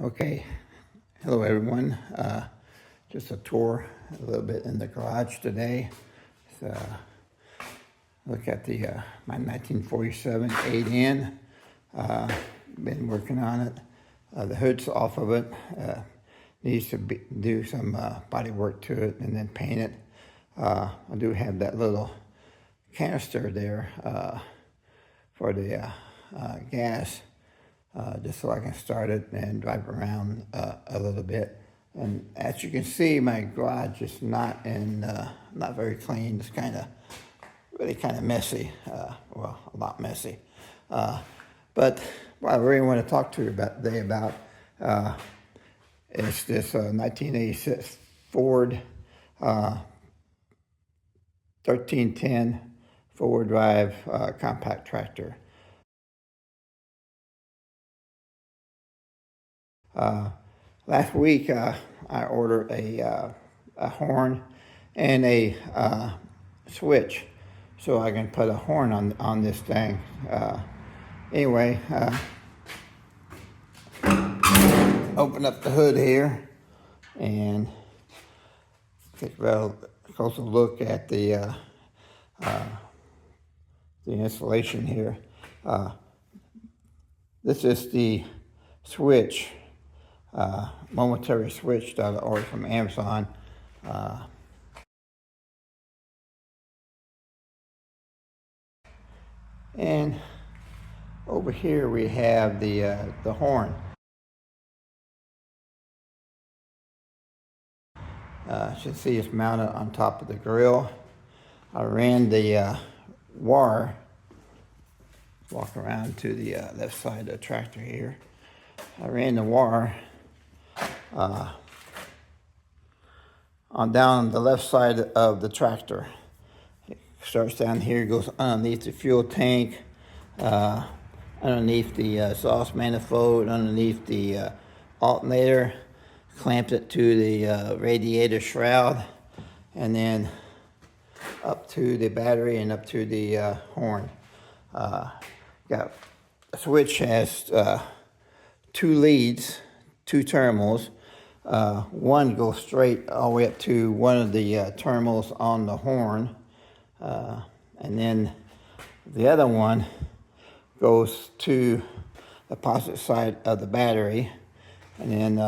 Okay, hello everyone. Just a tour a little bit in the garage today. So, look at the my 1947 8N. Been working on it. The hood's off of it. Needs to do some body work to it and then paint it. I do have that little canister there for the gas. Just so I can start it and drive around a little bit. And as you can see, my garage is not very clean. It's really kind of messy. Well, a lot messy. But what I really want to talk to you today about is this 1986 Ford 1310 four-wheel drive compact tractor. Last week, I ordered a horn and a switch, so I can put a horn on this thing. Anyway, open up the hood here and take a real closer look at the installation here. This is the switch. Momentary switch that I ordered from Amazon. And over here we have the horn. You should see it's mounted on top of the grill. I ran the wire, walk around to the left side of the tractor here. I ran the wire on down the left side of the tractor. It starts down here, goes underneath the fuel tank, underneath the exhaust manifold, underneath the alternator, clamped it to the radiator shroud, and then up to the battery and up to the horn. The switch has two leads, two terminals. One goes straight all the way up to one of the terminals on the horn, and then the other one goes to the positive side of the battery. And then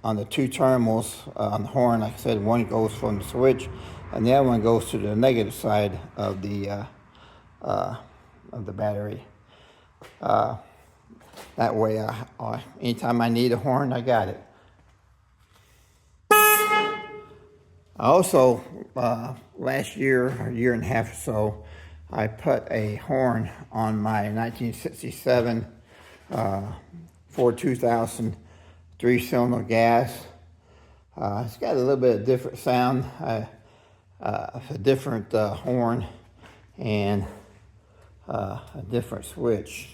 on the two terminals on the horn, like I said, one goes from the switch, and the other one goes to the negative side of the battery. That way, anytime I need a horn, I got it. I also, last year, or a year and a half or so, I put a horn on my 1967 Ford 2000 three-cylinder gas. It's got a little bit of different sound, a different horn, and a different switch.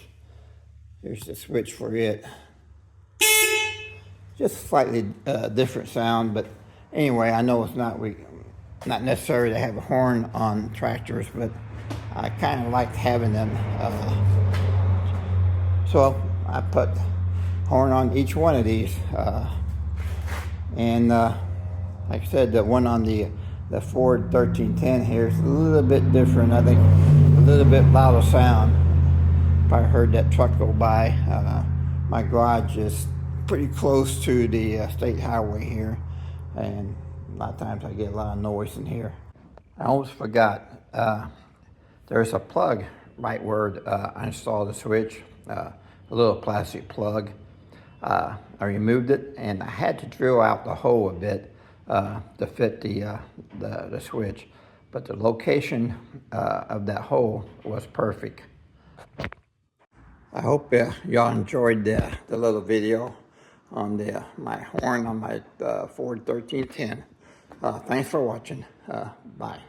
Here's the switch for it. Just slightly different sound, but anyway, I know it's not necessary to have a horn on tractors, but I kind of like having them. So I put horn on each one of these, and like I said, the one on the Ford 1310 here is a little bit different. I think a little bit louder sound. Probably heard that truck go by. My garage is pretty close to the state highway here, and a lot of times I get a lot of noise in here. I almost forgot. There's a plug right where I installed the switch, a little plastic plug. I removed it, and I had to drill out the hole a bit to fit the switch, but the location of that hole was perfect. I hope y'all enjoyed the little video on my horn on my Ford 1310. Thanks for watching. Bye.